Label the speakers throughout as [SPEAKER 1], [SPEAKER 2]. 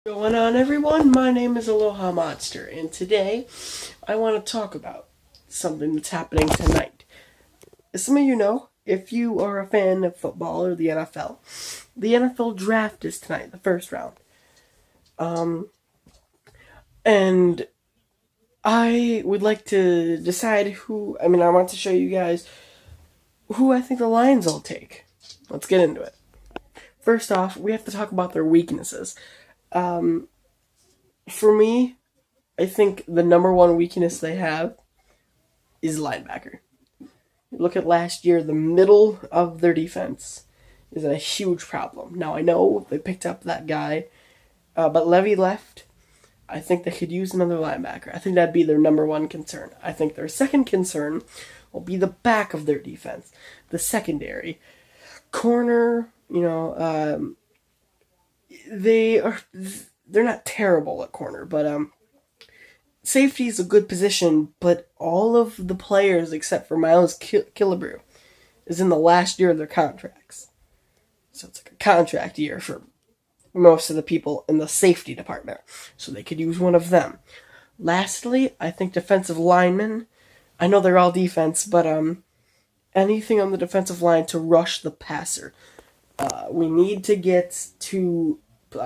[SPEAKER 1] What's going on, everyone? My name is Aloha Monster, and today I want to talk about something that's happening tonight. As some of you know, if you are a fan of football or the NFL draft is tonight, the first round. And I would like to decide I want to show you guys who I think the Lions will take. Let's get into it. First off, we have to talk about their weaknesses. For me, I think the number one weakness they have is linebacker. Look at last year, the middle of their defense is a huge problem. Now, I know they picked up that guy, but Levy left. I think they could use another linebacker. I think that'd be their number one concern. I think their second concern will be the back of their defense, the secondary. Corner, they're not terrible at corner, but safety is a good position, but all of the players except for Miles Killebrew is in the last year of their contracts. So it's like a contract year for most of the people in the safety department. So they could use one of them. Lastly, I think defensive linemen, I know they're all defense, but anything on the defensive line to rush the passer. We need to get to we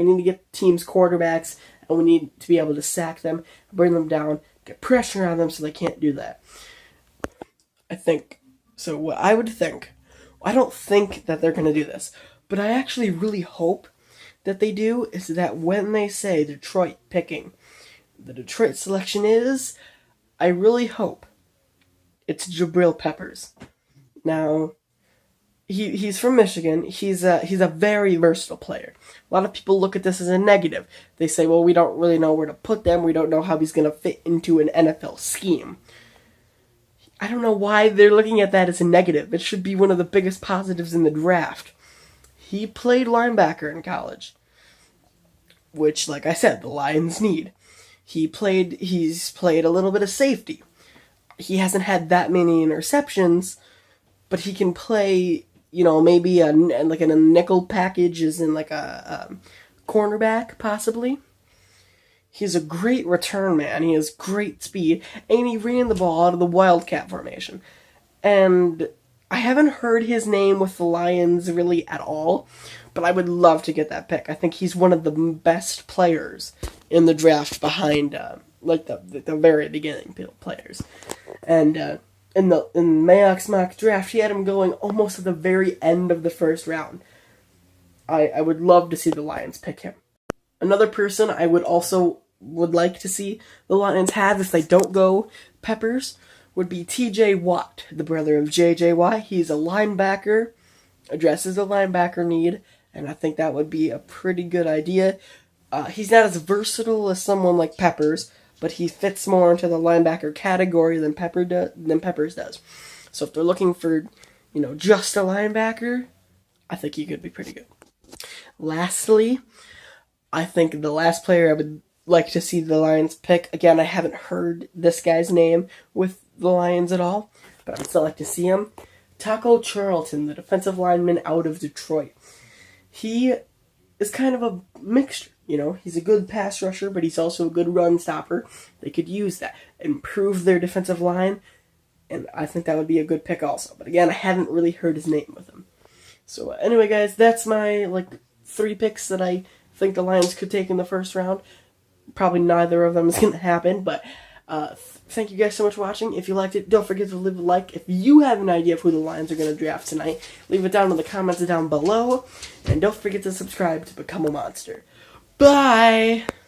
[SPEAKER 1] need to get teams quarterbacks, and we need to be able to sack them, bring them down, get pressure on them so they can't do that. I think, so what I would think, I don't think that they're going to do this, but I actually really hope that they do, is that when they say Detroit picking, the Detroit selection is, I really hope it's Jabril Peppers. Now, he's from Michigan. He's a very versatile player. A lot of people look at this as a negative. They say, well, we don't really know where to put them. We don't know how he's going to fit into an NFL scheme. I don't know why they're looking at that as a negative. It should be one of the biggest positives in the draft. He played linebacker in college, which, like I said, the Lions need. He's played a little bit of safety. He hasn't had that many interceptions, but he can play, maybe in a nickel package, is in like a cornerback, possibly. He's a great return man. He has great speed, and he ran the ball out of the Wildcat formation. And I haven't heard his name with the Lions really at all, but I would love to get that pick. I think he's one of the best players in the draft behind, the very beginning players. And in Mayock's mock draft, he had him going almost at the very end of the first round. I would love to see the Lions pick him. Another person I would like to see the Lions have if they don't go Peppers would be T.J. Watt, the brother of J.J. Watt. He's a linebacker, addresses a linebacker need, and I think that would be a pretty good idea. He's not as versatile as someone like Peppers, but he fits more into the linebacker category than Peppers does. So if they're looking for, just a linebacker, I think he could be pretty good. Lastly, I think the last player I would like to see the Lions pick, again, I haven't heard this guy's name with the Lions at all, but I'd still like to see him. Taco Charlton, the defensive lineman out of Detroit. He is kind of a mixture. He's a good pass rusher, but he's also a good run stopper. They could use that, improve their defensive line, and I think that would be a good pick also. But again, I haven't really heard his name with him. So anyway, guys, that's my 3 picks that I think the Lions could take in the first round. Probably neither of them is going to happen, but thank you guys so much for watching. If you liked it, don't forget to leave a like. If you have an idea of who the Lions are going to draft tonight, leave it down in the comments down below. And don't forget to subscribe to become a monster. Bye!